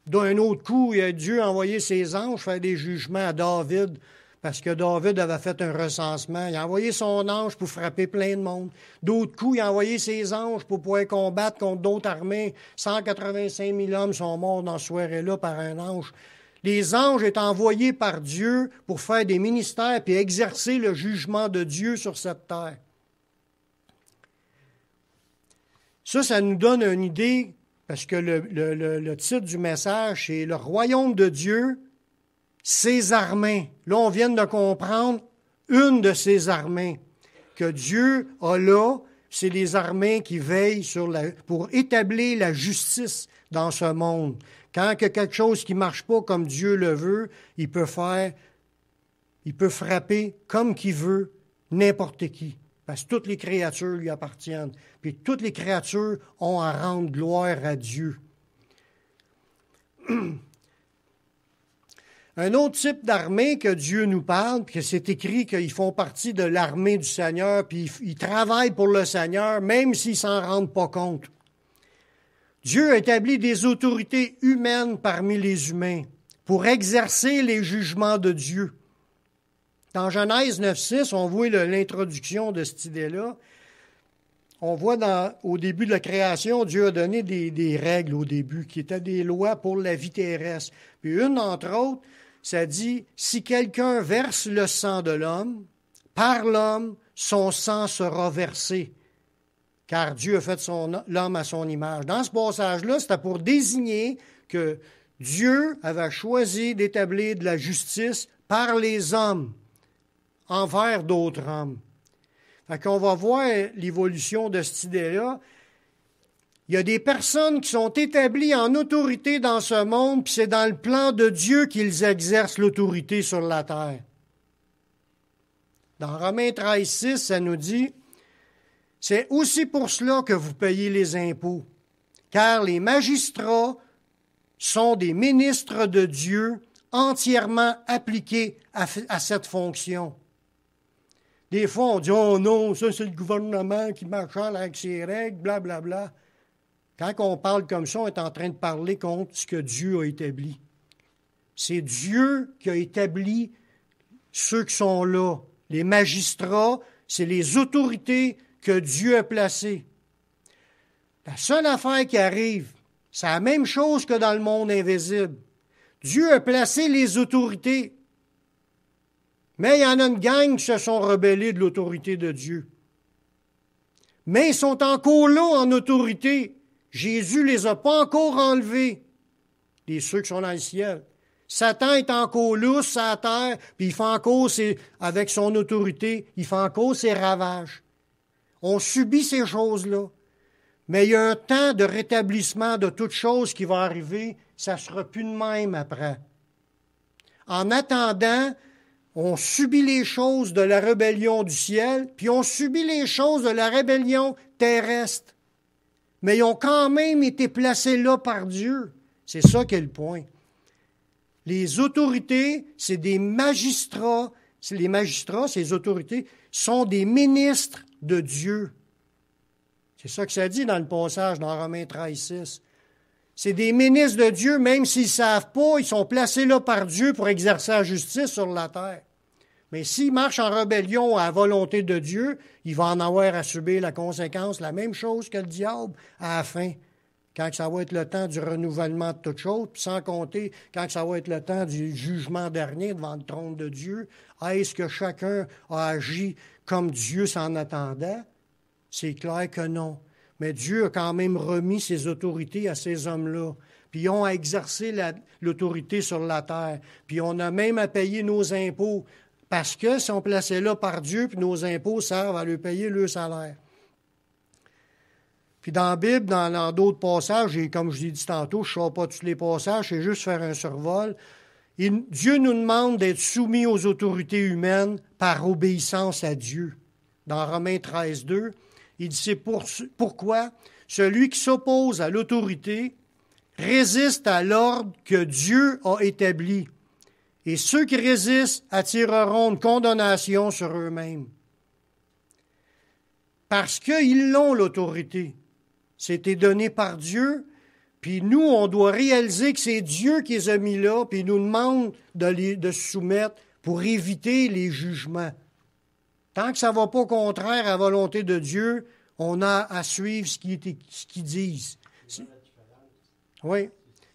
D'un autre coup, Dieu a envoyé ses anges faire des jugements à David, parce que David avait fait un recensement. Il a envoyé son ange pour frapper plein de monde. D'autres coups, il a envoyé ses anges pour pouvoir combattre contre d'autres armées. 185 000 hommes sont morts dans ce soirée-là par un ange. Les anges étaient envoyés par Dieu pour faire des ministères et exercer le jugement de Dieu sur cette terre. Ça nous donne une idée, parce que le titre du message, c'est « Le royaume de Dieu, ses armées ». Là, on vient de comprendre une de ces armées que Dieu a là, c'est les armées qui veillent pour établir la justice dans ce monde. Quand il y a quelque chose qui ne marche pas comme Dieu le veut, il peut frapper comme qu'il veut n'importe qui. Parce que toutes les créatures lui appartiennent. Puis toutes les créatures ont à rendre gloire à Dieu. Un autre type d'armée que Dieu nous parle, puis que c'est écrit qu'ils font partie de l'armée du Seigneur, puis ils travaillent pour le Seigneur, même s'ils ne s'en rendent pas compte. Dieu a établi des autorités humaines parmi les humains pour exercer les jugements de Dieu. Dans Genèse 9.6, on voit l'introduction de cette idée-là. On voit au début de la création, Dieu a donné des règles au début, qui étaient des lois pour la vie terrestre. Puis une d'entre autres, ça dit, si quelqu'un verse le sang de l'homme, par l'homme, son sang sera versé. Car Dieu a fait l'homme à son image. Dans ce passage-là, c'était pour désigner que Dieu avait choisi d'établir de la justice par les hommes envers d'autres hommes. Fait qu'on va voir l'évolution de cette idée-là. Il y a des personnes qui sont établies en autorité dans ce monde, puis c'est dans le plan de Dieu qu'ils exercent l'autorité sur la terre. Dans Romains 13.6, ça nous dit, « C'est aussi pour cela que vous payez les impôts, car les magistrats sont des ministres de Dieu entièrement appliqués à cette fonction. » Des fois, on dit « Oh non, ça c'est le gouvernement qui marche avec ses règles, blablabla. » Quand on parle comme ça, on est en train de parler contre ce que Dieu a établi. C'est Dieu qui a établi ceux qui sont là. Les magistrats, c'est les autorités que Dieu a placées. La seule affaire qui arrive, c'est la même chose que dans le monde invisible. Dieu a placé les autorités. Mais il y en a une gang qui se sont rebellés de l'autorité de Dieu. Mais ils sont encore là en autorité. Jésus les a pas encore enlevés, ceux qui sont dans le ciel. Satan est encore là sur la terre, puis il fait encore avec son autorité, il fait encore ses ravages. On subit ces choses-là. Mais il y a un temps de rétablissement de toute chose qui va arriver. Ça ne sera plus de même après. En attendant, on subit les choses de la rébellion du ciel, puis on subit les choses de la rébellion terrestre. Mais ils ont quand même été placés là par Dieu. C'est ça qui est le point. Les autorités, c'est des magistrats. Les magistrats, ces autorités, sont des ministres de Dieu. C'est ça que ça dit dans le passage, dans Romains 13:6. C'est des ministres de Dieu, même s'ils ne savent pas, ils sont placés là par Dieu pour exercer la justice sur la terre. Mais s'ils marchent en rébellion à la volonté de Dieu, il va en avoir à subir la conséquence, la même chose que le diable à la fin, quand ça va être le temps du renouvellement de toutes choses, puis sans compter quand ça va être le temps du jugement dernier devant le trône de Dieu. Est-ce que chacun a agi comme Dieu s'en attendait? C'est clair que non. Mais Dieu a quand même remis ses autorités à ces hommes-là. Puis ils ont à exercer l'autorité sur la terre. Puis on a même à payer nos impôts. Parce que ils sont placés là par Dieu, puis nos impôts servent à leur payer leur salaire. Puis dans la Bible, dans d'autres passages, et comme je l'ai dit tantôt, je ne sors pas tous les passages, c'est juste faire un survol. Dieu nous demande d'être soumis aux autorités humaines par obéissance à Dieu. Dans Romains 13:2, il dit, c'est pourquoi celui qui s'oppose à l'autorité résiste à l'ordre que Dieu a établi. Et ceux qui résistent attireront une condamnation sur eux-mêmes. Parce qu'ils l'ont, l'autorité. C'était donné par Dieu, puis nous, on doit réaliser que c'est Dieu qui les a mis là, puis il nous demande de se soumettre pour éviter les jugements. Tant que ça ne va pas contraire à la volonté de Dieu, on a à suivre ce qu'ils disent. Oui.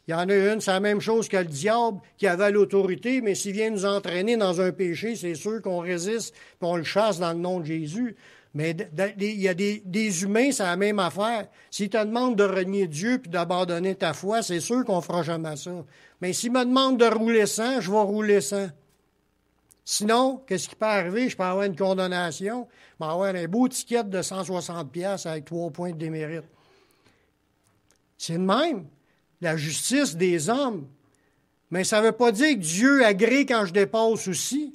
Il y en a une, c'est la même chose que le diable qui avait l'autorité, mais s'il vient nous entraîner dans un péché, c'est sûr qu'on résiste et on le chasse dans le nom de Jésus. Mais il y a des humains, c'est la même affaire. S'ils te demandent de renier Dieu puis d'abandonner ta foi, c'est sûr qu'on ne fera jamais ça. Mais s'ils me demandent de rouler sans, je vais rouler sans. Sinon, qu'est-ce qui peut arriver? Je peux avoir une condamnation, je peux avoir un beau ticket de 160$ avec 3 points de démérite. C'est le même. La justice des hommes. Mais ça ne veut pas dire que Dieu agrée quand je dépasse aussi.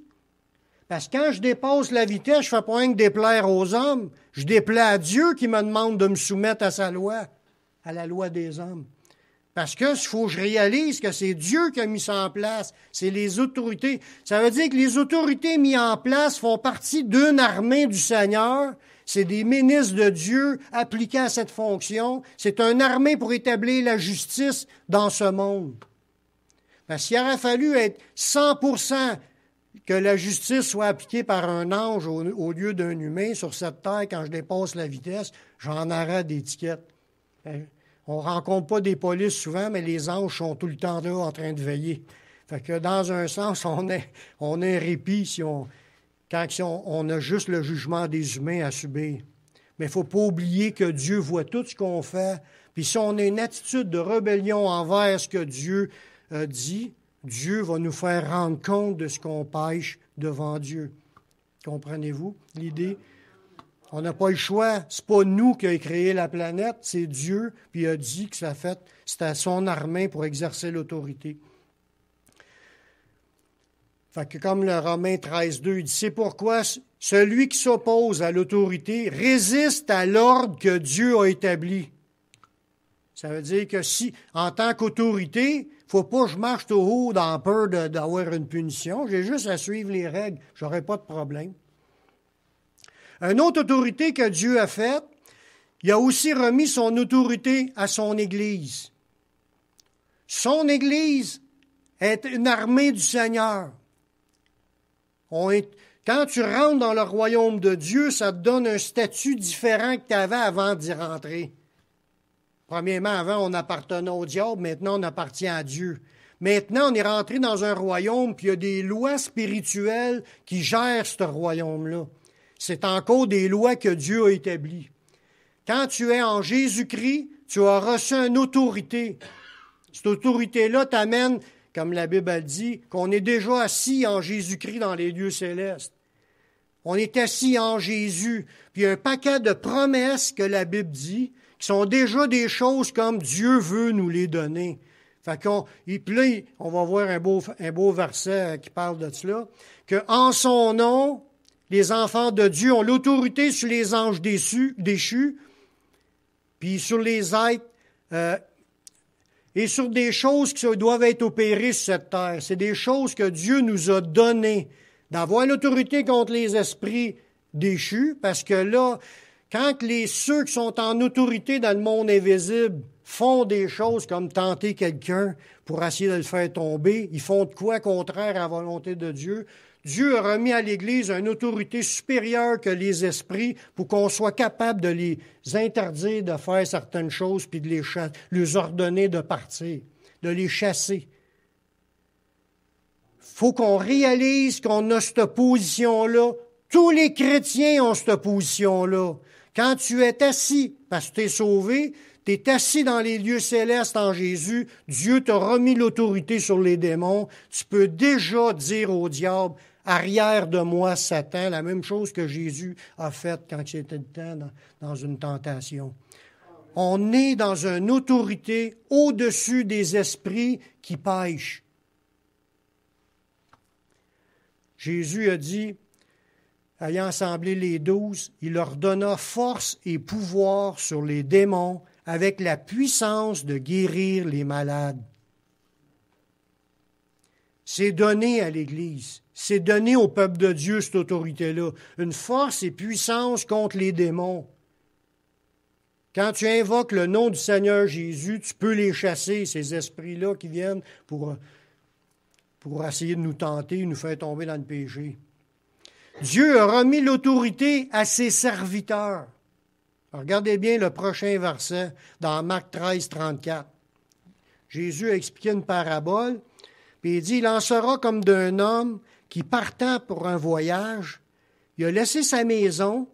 Parce que quand je dépasse la vitesse, je ne fais pas rien que déplaire aux hommes. Je déplais à Dieu qui me demande de me soumettre à sa loi, à la loi des hommes. Parce que il faut que je réalise que c'est Dieu qui a mis ça en place. C'est les autorités. Ça veut dire que les autorités mises en place font partie d'une armée du Seigneur. C'est des ministres de Dieu appliqués à cette fonction. C'est une armée pour établir la justice dans ce monde. Parce qu'il aurait fallu être 100% que la justice soit appliquée par un ange au lieu d'un humain sur cette terre quand je dépasse la vitesse, j'en arrête d'étiquettes. On ne rencontre pas des polices souvent, mais les anges sont tout le temps là en train de veiller. Fait que dans un sens, on est un répit quand on a juste le jugement des humains à subir. Mais il ne faut pas oublier que Dieu voit tout ce qu'on fait. Puis si on a une attitude de rébellion envers ce que Dieu dit, Dieu va nous faire rendre compte de ce qu'on pêche devant Dieu. Comprenez-vous l'idée? On n'a pas le choix. C'est pas nous qui avons créé la planète, c'est Dieu. Puis il a dit que c'est à son armée pour exercer l'autorité. Fait que comme le Romains 13:2, il dit, c'est pourquoi celui qui s'oppose à l'autorité résiste à l'ordre que Dieu a établi. Ça veut dire que si, en tant qu'autorité, il ne faut pas que je marche tout haut dans peur d'avoir une punition. J'ai juste à suivre les règles. Je n'aurai pas de problème. Une autre autorité que Dieu a faite, il a aussi remis son autorité à son Église. Son Église est une armée du Seigneur. Quand tu rentres dans le royaume de Dieu, ça te donne un statut différent que tu avais avant d'y rentrer. Premièrement, avant, on appartenait au diable, maintenant, on appartient à Dieu. Maintenant, on est rentré dans un royaume, puis il y a des lois spirituelles qui gèrent ce royaume-là. C'est encore des lois que Dieu a établies. Quand tu es en Jésus-Christ, tu as reçu une autorité. Cette autorité-là t'amène, comme la Bible a dit, qu'on est déjà assis en Jésus-Christ dans les lieux célestes. On est assis en Jésus. Puis il y a un paquet de promesses que la Bible dit, qui sont déjà des choses comme Dieu veut nous les donner. Fait qu'on, puis là, on va voir un beau verset qui parle de cela, que en son nom, les enfants de Dieu ont l'autorité sur les anges déchus, puis sur les êtres, et sur des choses qui doivent être opérées sur cette terre. C'est des choses que Dieu nous a données, d'avoir l'autorité contre les esprits déchus, parce que là, quand ceux qui sont en autorité dans le monde invisible font des choses comme tenter quelqu'un pour essayer de le faire tomber, ils font de quoi contraire à la volonté de Dieu. Dieu a remis à l'Église une autorité supérieure que les esprits pour qu'on soit capable de les interdire de faire certaines choses puis de les ordonner de partir, de les chasser. Faut qu'on réalise qu'on a cette position-là. Tous les chrétiens ont cette position-là. Quand tu es assis, parce que tu es sauvé, tu es assis dans les lieux célestes en Jésus, Dieu t'a remis l'autorité sur les démons. Tu peux déjà dire au diable, arrière de moi, Satan, la même chose que Jésus a faite quand il était dans une tentation. On est dans une autorité au-dessus des esprits qui pêchent. Jésus a dit, ayant assemblé les 12, il leur donna force et pouvoir sur les démons avec la puissance de guérir les malades. C'est donné à l'Église, c'est donné au peuple de Dieu cette autorité-là, une force et puissance contre les démons. Quand tu invoques le nom du Seigneur Jésus, tu peux les chasser, ces esprits-là qui viennent pour essayer de nous tenter, nous faire tomber dans le péché. Dieu a remis l'autorité à ses serviteurs. Alors, regardez bien le prochain verset dans Marc 13, 34. Jésus a expliqué une parabole, puis il dit, il en sera comme d'un homme qui partant pour un voyage, il a laissé sa maison,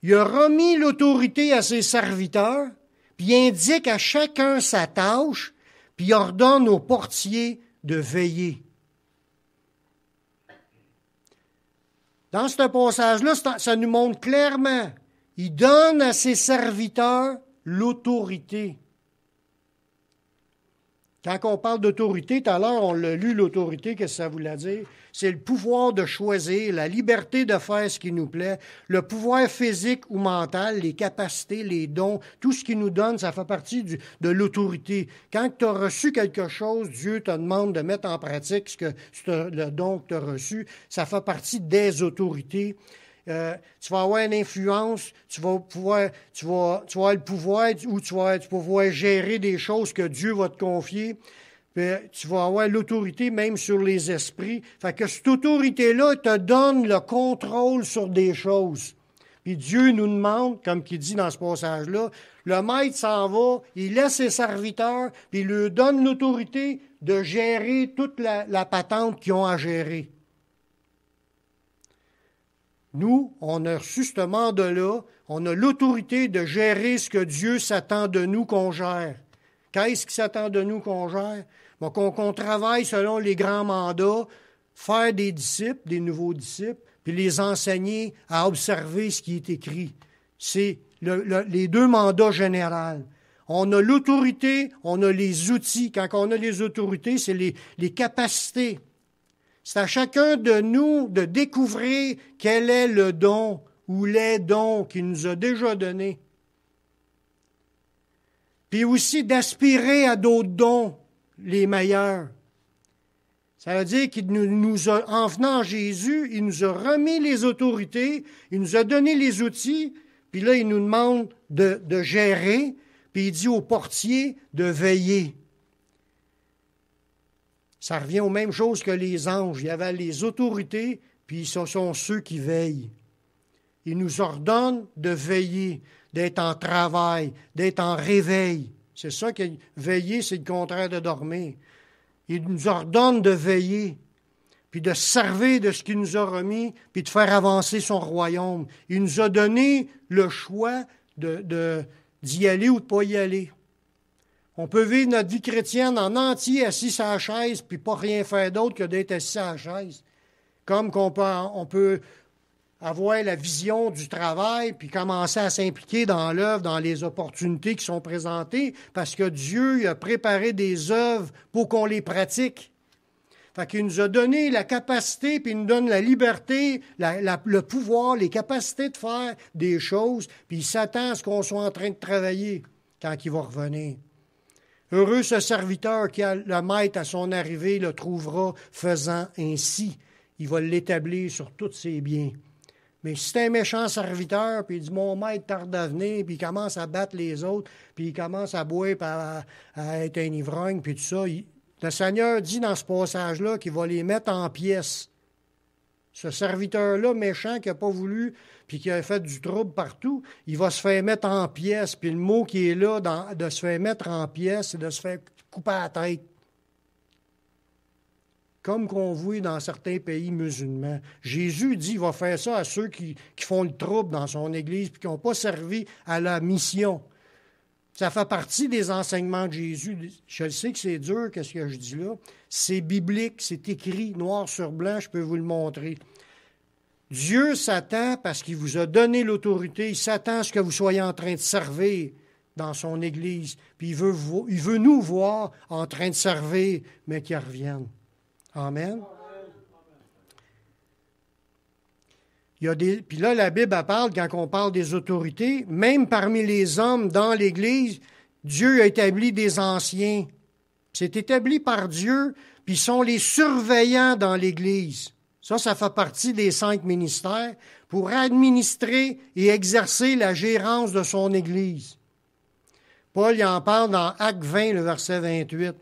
il a remis l'autorité à ses serviteurs, puis il indique à chacun sa tâche, puis il ordonne aux portiers de veiller. Dans ce passage-là, ça nous montre clairement, il donne à ses serviteurs l'autorité. Quand on parle d'autorité, tout à l'heure, on l'a lu, l'autorité, qu'est-ce que ça voulait dire? C'est le pouvoir de choisir, la liberté de faire ce qui nous plaît, le pouvoir physique ou mental, les capacités, les dons, tout ce qui nous donne, ça fait partie de l'autorité. Quand tu as reçu quelque chose, Dieu te demande de mettre en pratique le don que tu as reçu, ça fait partie des autorités. Tu vas avoir une influence, tu vas avoir le pouvoir ou tu vas pouvoir gérer des choses que Dieu va te confier. Puis, tu vas avoir l'autorité même sur les esprits. Fait que cette autorité-là te donne le contrôle sur des choses. Puis Dieu nous demande, comme il dit dans ce passage-là, le maître s'en va, il laisse ses serviteurs, puis il leur donne l'autorité de gérer toute la patente qu'ils ont à gérer. Nous, on a reçu ce mandat-là, on a l'autorité de gérer ce que Dieu s'attend de nous qu'on gère. Qu'est-ce qu'il s'attend de nous qu'on gère? Bon, qu'on travaille selon les grands mandats, faire des disciples, des nouveaux disciples, puis les enseigner à observer ce qui est écrit. C'est les deux mandats généraux. On a l'autorité, on a les outils. Quand on a les autorités, c'est les capacités. C'est à chacun de nous de découvrir quel est le don ou les dons qu'il nous a déjà donnés. Puis aussi d'aspirer à d'autres dons, les meilleurs. Ça veut dire qu'il en venant à Jésus, il nous a remis les autorités, il nous a donné les outils, puis là, il nous demande de gérer, puis il dit aux portiers de veiller. Ça revient aux mêmes choses que les anges. Il y avait les autorités, puis ce sont ceux qui veillent. Il nous ordonne de veiller, d'être en travail, d'être en réveil. C'est ça que veiller, c'est le contraire de dormir. Il nous ordonne de veiller, puis de servir de ce qu'il nous a remis, puis de faire avancer son royaume. Il nous a donné le choix d'y aller ou de ne pas y aller. On peut vivre notre vie chrétienne en entier assis sur la chaise, puis pas rien faire d'autre que d'être assis à la chaise. Comme on peut avoir la vision du travail, puis commencer à s'impliquer dans l'œuvre, dans les opportunités qui sont présentées, parce que Dieu a préparé des œuvres pour qu'on les pratique. Fait qu'il nous a donné la capacité, puis il nous donne la liberté, le pouvoir, les capacités de faire des choses, puis il s'attend à ce qu'on soit en train de travailler quand il va revenir. Heureux ce serviteur qui a le maître à son arrivée le trouvera faisant ainsi. Il va l'établir sur tous ses biens. Mais si c'est un méchant serviteur, puis il dit « Mon maître tarde à venir », puis il commence à battre les autres, puis il commence à boire, puis à être un ivrogne, puis tout ça, le Seigneur dit dans ce passage-là qu'il va les mettre en pièces. Ce serviteur-là, méchant, qui n'a pas voulu, puis qui a fait du trouble partout, il va se faire mettre en pièces. Puis le mot qui est là, de se faire mettre en pièces, c'est de se faire couper la tête. Comme qu'on voit dans certains pays musulmans. Jésus dit qu'il va faire ça à ceux qui font le trouble dans son Église, puis qui n'ont pas servi à la mission. Ça fait partie des enseignements de Jésus. Je sais que c'est dur, qu'est-ce que je dis là. C'est biblique, c'est écrit noir sur blanc, je peux vous le montrer. Dieu s'attend, parce qu'il vous a donné l'autorité, il s'attend à ce que vous soyez en train de servir dans son Église. Puis il veut nous voir en train de servir, mais qu'il revienne. Amen. Puis là, la Bible elle parle, quand on parle des autorités, même parmi les hommes dans l'Église, Dieu a établi des anciens. C'est établi par Dieu, puis ils sont les surveillants dans l'Église. Ça fait partie des 5 ministères pour administrer et exercer la gérance de son Église. Paul il en parle dans Actes 20, le verset 28.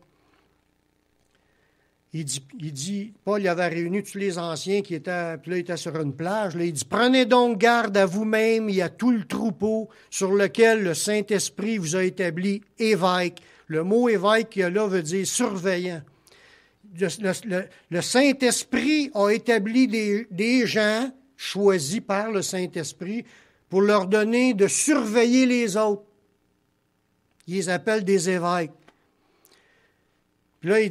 Il dit, Paul il avait réuni tous les anciens qui étaient, puis là, il était sur une plage. Là, il dit, prenez donc garde à vous-même et à tout le troupeau sur lequel le Saint-Esprit vous a établi évêque. Le mot évêque qu'il y a là veut dire surveillant. Le Saint-Esprit a établi des gens choisis par le Saint-Esprit pour leur donner de surveiller les autres. Il les appelle des évêques. Puis là, il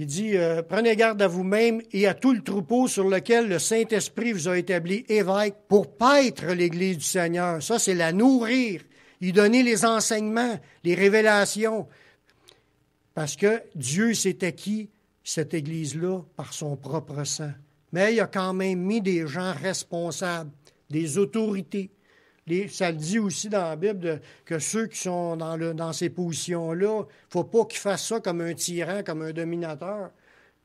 dit, prenez garde à vous-même et à tout le troupeau sur lequel le Saint-Esprit vous a établi évêque pour paître l'Église du Seigneur. Ça, c'est la nourrir, lui donner les enseignements, les révélations. Parce que Dieu s'est acquis cette Église-là par son propre sang. Mais il a quand même mis des gens responsables, des autorités. Ça le dit aussi dans la Bible que ceux qui sont dans ces positions-là, il ne faut pas qu'ils fassent ça comme un tyran, comme un dominateur,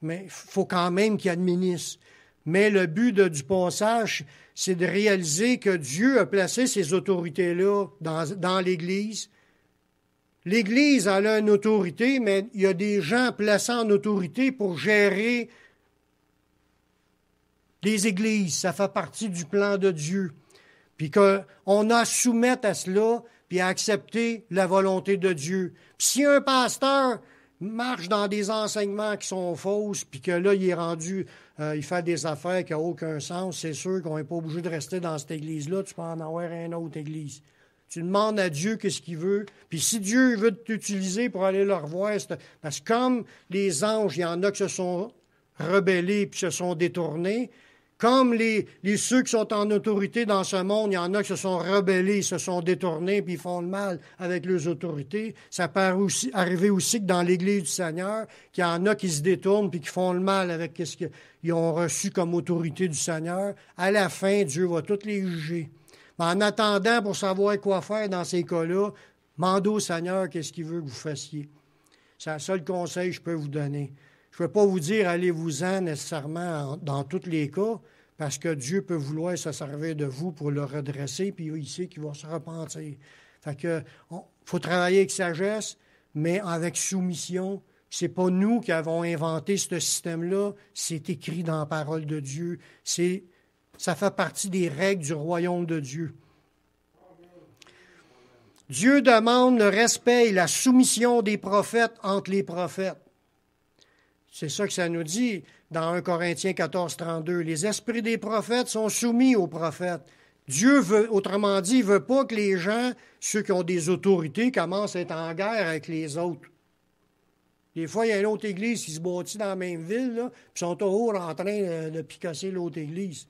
mais il faut quand même qu'ils administrent. Mais le but du passage, c'est de réaliser que Dieu a placé ces autorités-là dans l'Église. L'Église elle a une autorité, mais il y a des gens placés en autorité pour gérer les églises. Ça fait partie du plan de Dieu. Puis qu'on a à soumettre à cela, puis à accepter la volonté de Dieu. Puis si un pasteur marche dans des enseignements qui sont fausses, puis que là, il est rendu, il fait des affaires qui n'ont aucun sens, c'est sûr qu'on n'est pas obligé de rester dans cette église-là, tu peux en avoir une autre église. Tu demandes à Dieu qu'est-ce qu'il veut. Puis si Dieu veut t'utiliser pour aller le revoir, parce que comme les anges, il y en a qui se sont rebellés puis se sont détournés, comme ceux qui sont en autorité dans ce monde, il y en a qui se sont rebellés, se sont détournés puis ils font le mal avec leurs autorités. Ça peut arriver aussi que dans l'Église du Seigneur, qu'il y en a qui se détournent puis qui font le mal avec ce qu'ils ont reçu comme autorité du Seigneur. À la fin, Dieu va tous les juger. Mais en attendant, pour savoir quoi faire dans ces cas-là, demandez au Seigneur qu'est-ce qu'il veut que vous fassiez. C'est le seul conseil que je peux vous donner. Je ne peux pas vous dire allez-vous-en nécessairement dans tous les cas, parce que Dieu peut vouloir se servir de vous pour le redresser, puis il sait qu'il va se repentir. Fait que faut travailler avec sagesse, mais avec soumission. C'est pas nous qui avons inventé ce système-là, c'est écrit dans la parole de Dieu. Ça fait partie des règles du royaume de Dieu. Dieu demande le respect et la soumission des prophètes entre les prophètes. C'est ça que ça nous dit dans 1 Corinthiens 14, 32. Les esprits des prophètes sont soumis aux prophètes. Dieu veut, autrement dit, il ne veut pas que les gens, ceux qui ont des autorités, commencent à être en guerre avec les autres. Des fois, il y a une autre église qui se bâtit dans la même ville, là, puis ils sont toujours en train de picasser l'autre église,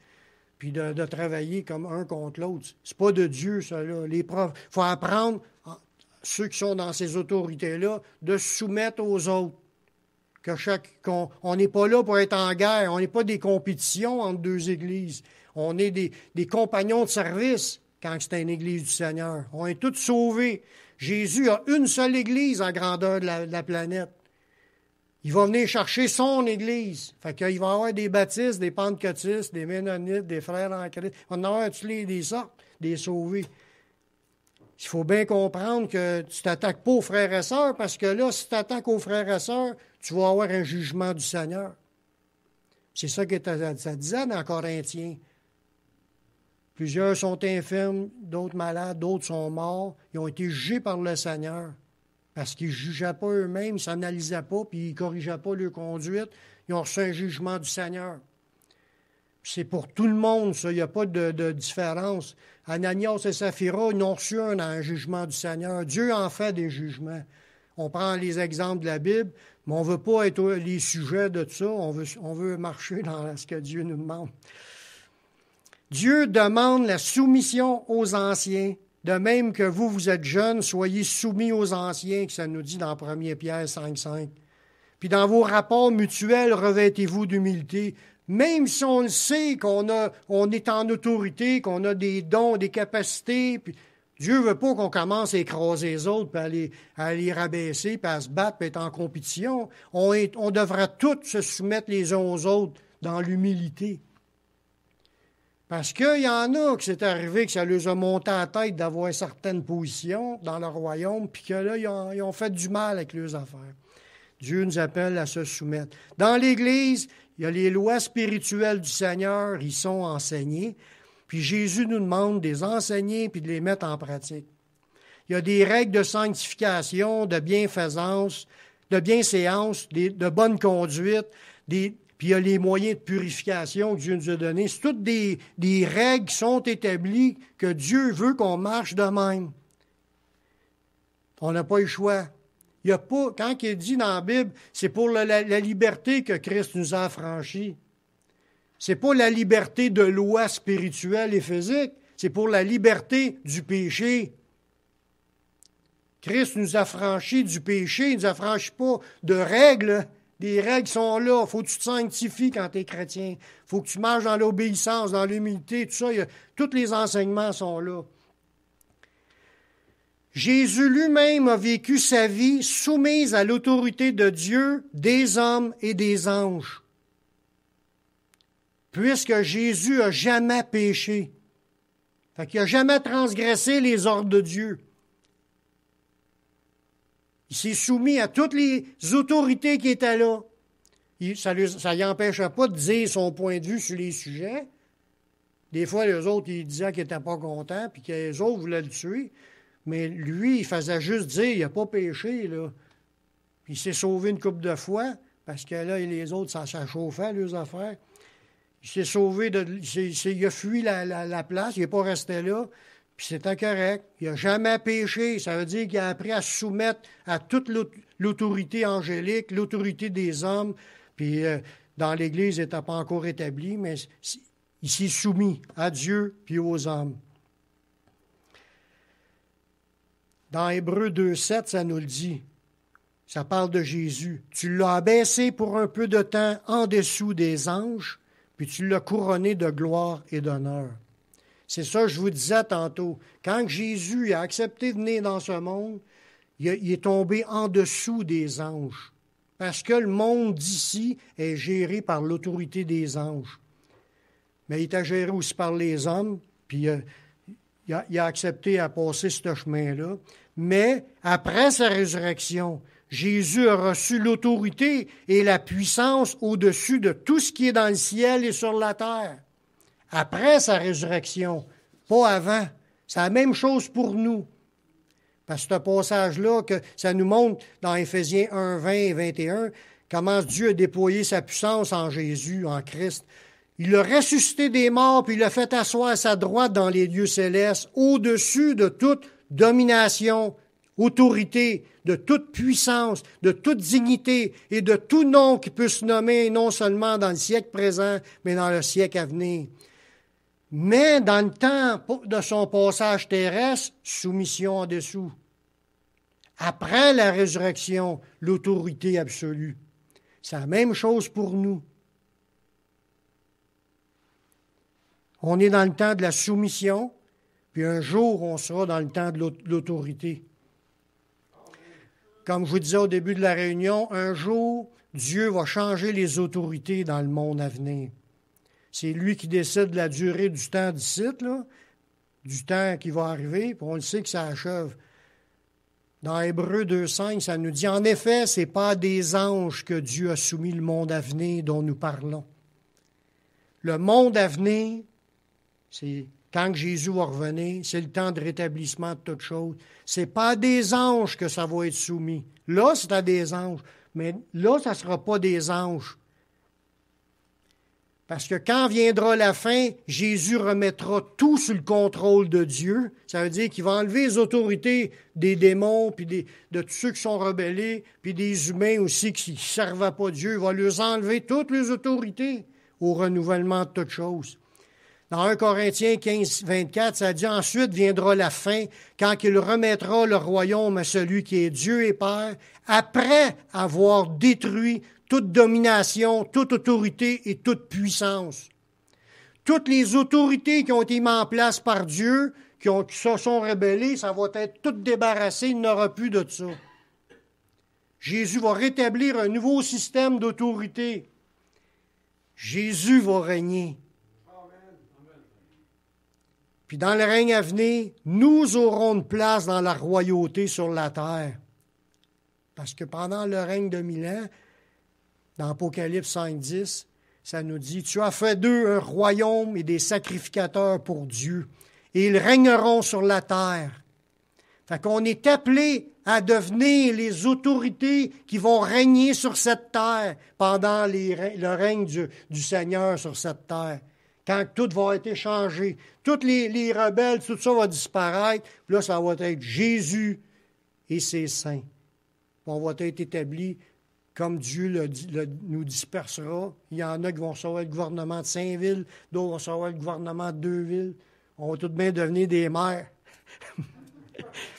puis de travailler comme un contre l'autre. C'est pas de Dieu, ça, là. Il faut apprendre, ceux qui sont dans ces autorités-là, de se soumettre aux autres. On n'est pas là pour être en guerre, on n'est pas des compétitions entre deux églises. On est des compagnons de service quand c'est une église du Seigneur. On est tous sauvés. Jésus a une seule église en grandeur de la planète. Il va venir chercher son église. Fait qu'il va y avoir des baptistes, des pentecôtistes, des ménonites, des frères en Christ. On va en avoir toutes des sortes, des sauvés. Il faut bien comprendre que tu ne t'attaques pas aux frères et sœurs, parce que là, si tu t'attaques aux frères et sœurs, tu vas avoir un jugement du Seigneur. C'est ça que ça disait dans Corinthiens. Plusieurs sont infirmes, d'autres malades, d'autres sont morts. Ils ont été jugés par le Seigneur parce qu'ils ne jugeaient pas eux-mêmes, ils ne s'analysaient pas, puis ils ne corrigeaient pas leur conduite. Ils ont reçu un jugement du Seigneur. C'est pour tout le monde, ça. Il n'y a pas de différence. Ananias et Saphira, ils ont reçu un jugement du Seigneur. Dieu en fait des jugements. On prend les exemples de la Bible, mais on ne veut pas être les sujets de tout ça. On veut marcher dans ce que Dieu nous demande. Dieu demande la soumission aux anciens, de même que vous êtes jeunes, soyez soumis aux anciens, que ça nous dit dans 1 Pierre 5, 5. Puis dans vos rapports mutuels, revêtez-vous d'humilité. Même si on le sait qu'on est en autorité, qu'on a des dons, des capacités, puis Dieu ne veut pas qu'on commence à écraser les autres, puis à les rabaisser, puis à se battre, puis être en compétition. On devra tous se soumettre les uns aux autres dans l'humilité. Parce qu'il y en a qui c'est arrivé que ça leur a monté à la tête d'avoir certaines positions dans le royaume, puis que là, ils ont fait du mal avec leurs affaires. Dieu nous appelle à se soumettre. Dans l'Église, il y a les lois spirituelles du Seigneur, ils sont enseignées. Puis Jésus nous demande de les enseigner puis de les mettre en pratique. Il y a des règles de sanctification, de bienfaisance, de bienséance, de bonne conduite, puis il y a les moyens de purification que Dieu nous a donnés. C'est toutes des règles qui sont établies que Dieu veut qu'on marche de même. On n'a pas le choix. Il y a pas, quand il est dit dans la Bible, c'est pour la liberté que Christ nous a affranchis. C'est pas la liberté de loi spirituelle et physique, c'est pour la liberté du péché. Christ nous a affranchis du péché, il ne nous affranchit pas de règles. Des règles sont là. Il faut que tu te sanctifies quand tu es chrétien. Il faut que tu marches dans l'obéissance, dans l'humilité, tout ça. Tous les enseignements sont là. Jésus lui-même a vécu sa vie soumise à l'autorité de Dieu, des hommes et des anges. Puisque Jésus n'a jamais péché. Fait qu'il n'a jamais transgressé les ordres de Dieu. Il s'est soumis à toutes les autorités qui étaient là. Ça ne l'empêchait pas de dire son point de vue sur les sujets. Des fois, les autres, ils disaient qu'ils n'étaient pas contents, puis que les autres voulaient le tuer. Mais lui, il faisait juste dire, il n'a pas péché, là. Puis il s'est sauvé une couple de fois, parce que là, les autres, ça chauffait, leurs affaires. Il s'est sauvé, il a fui la place, il n'est pas resté là. Puis c'était correct. Il n'a jamais péché. Ça veut dire qu'il a appris à se soumettre à toute l'autorité angélique, l'autorité des hommes. Puis dans l'Église, il n'était pas encore établi, mais il s'est soumis à Dieu puis aux hommes. Dans Hébreux 2,7, ça nous le dit. Ça parle de Jésus. Tu l'as abaissé pour un peu de temps en dessous des anges, puis tu l'as couronné de gloire et d'honneur. C'est ça que je vous disais tantôt. Quand Jésus a accepté de venir dans ce monde, il est tombé en dessous des anges. Parce que le monde d'ici est géré par l'autorité des anges. Mais il était géré aussi par les hommes, puis il a accepté à passer ce chemin-là. Mais après sa résurrection, Jésus a reçu l'autorité et la puissance au-dessus de tout ce qui est dans le ciel et sur la terre. Après sa résurrection, pas avant. C'est la même chose pour nous. Parce que ce passage-là, que ça nous montre dans Éphésiens 1, 20 et 21, comment Dieu a déployé sa puissance en Jésus, en Christ. Il l'a ressuscité des morts, puis il l'a fait asseoir à sa droite dans les lieux célestes, au-dessus de toute domination, autorité, de toute puissance, de toute dignité et de tout nom qui peut se nommer, non seulement dans le siècle présent, mais dans le siècle à venir. Mais dans le temps de son passage terrestre, soumission en dessous. Après la résurrection, l'autorité absolue. C'est la même chose pour nous. On est dans le temps de la soumission, puis un jour, on sera dans le temps de l'autorité. Comme je vous disais au début de la réunion, un jour, Dieu va changer les autorités dans le monde à venir. C'est lui qui décide de la durée du temps d'ici, là, du temps qui va arriver, puis on le sait que ça achève. Dans Hébreux 2,5, ça nous dit, en effet, ce n'est pas à des anges que Dieu a soumis le monde à venir dont nous parlons. Le monde à venir, c'est quand Jésus va revenir, c'est le temps de rétablissement de toutes choses. Ce n'est pas à des anges que ça va être soumis. Là, c'est à des anges, mais là, ça ne sera pas des anges. Parce que quand viendra la fin, Jésus remettra tout sous le contrôle de Dieu. Ça veut dire qu'il va enlever les autorités des démons, puis de tous ceux qui sont rebellés, puis des humains aussi qui ne servent pas Dieu. Il va leur enlever toutes les autorités au renouvellement de toutes choses. Dans 1 Corinthiens 15, 24, ça dit « Ensuite viendra la fin, quand il remettra le royaume à celui qui est Dieu et Père, après avoir détruit toute domination, toute autorité et toute puissance. » Toutes les autorités qui ont été mises en place par Dieu, qui se sont rebellées, ça va être toutes débarrassé, il n'y aura plus de ça. Jésus va rétablir un nouveau système d'autorité. Jésus va régner. Puis dans le règne à venir, nous aurons une place dans la royauté sur la terre. Parce que pendant le règne de 1000 ans, dans Apocalypse 5.10, ça nous dit « Tu as fait d'eux un royaume et des sacrificateurs pour Dieu, et ils régneront sur la terre. » Fait qu'on est appelé à devenir les autorités qui vont régner sur cette terre pendant le règne du Seigneur sur cette terre. Quand tout va être échangé, tous les rebelles, tout ça va disparaître, puis là, ça va être Jésus et ses saints. On va être établi comme Dieu nous dispersera. Il y en a qui vont recevoir le gouvernement de 5 villes, d'autres vont recevoir le gouvernement de 2 villes. On va tout de même devenir des maires.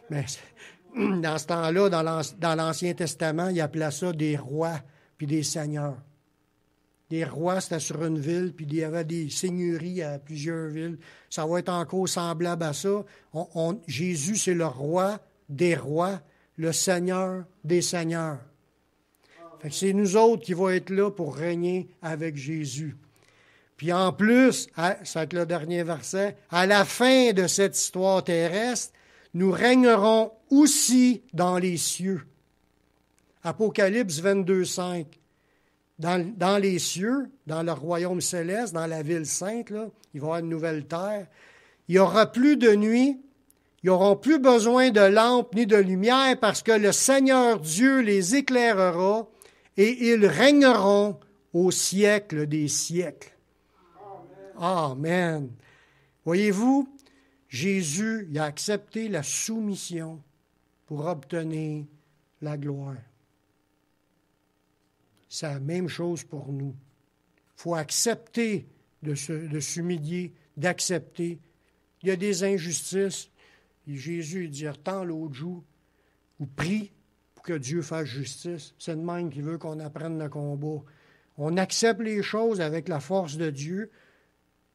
Mais dans ce temps-là, dans l'Ancien Testament, il appelait ça des rois puis des seigneurs. Des rois, c'était sur une ville, puis il y avait des seigneuries à plusieurs villes. Ça va être encore semblable à ça. Jésus, c'est le roi des rois, le seigneur des seigneurs. Fait que c'est nous autres qui vont être là pour régner avec Jésus. Puis en plus, ça va être le dernier verset, à la fin de cette histoire terrestre, nous régnerons aussi dans les cieux. Apocalypse 22.5. Dans les cieux, dans le royaume céleste, dans la ville sainte, là, il va y avoir une nouvelle terre. Il n'y aura plus de nuit, ils n'auront plus besoin de lampes ni de lumière parce que le Seigneur Dieu les éclairera et ils régneront au siècle des siècles. Amen. Amen. Voyez-vous, Jésus il a accepté la soumission pour obtenir la gloire. C'est la même chose pour nous. Il faut accepter de s'humilier, d'accepter. Il y a des injustices. Et Jésus dit, retends l'autre joue ou prie pour que Dieu fasse justice. C'est le même qui veut qu'on apprenne le combat. On accepte les choses avec la force de Dieu,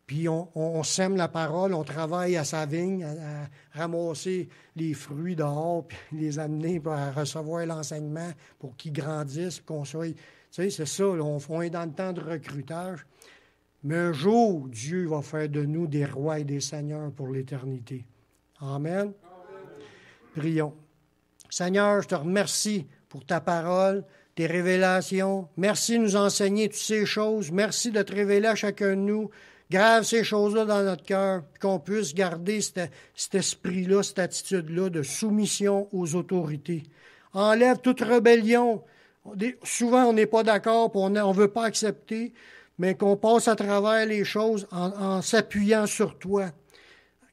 puis on sème la parole, on travaille à sa vigne, à ramasser les fruits dehors, puis les amener pour recevoir l'enseignement pour qu'ils grandissent, qu'on soit... Tu sais, c'est ça, on est dans le temps de recrutage. Mais un jour, Dieu va faire de nous des rois et des seigneurs pour l'éternité. Amen. Amen. Prions. Seigneur, je te remercie pour ta parole, tes révélations. Merci de nous enseigner toutes ces choses. Merci de te révéler à chacun de nous. Grave ces choses-là dans notre cœur, qu'on puisse garder cet esprit-là, cette attitude-là de soumission aux autorités. Enlève toute rébellion. Souvent, on n'est pas d'accord, on ne veut pas accepter, mais qu'on passe à travers les choses en s'appuyant sur toi.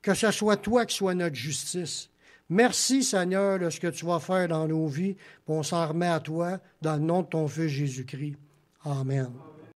Que ce soit toi qui sois notre justice. Merci, Seigneur, de ce que tu vas faire dans nos vies. On s'en remet à toi, dans le nom de ton Fils Jésus-Christ. Amen.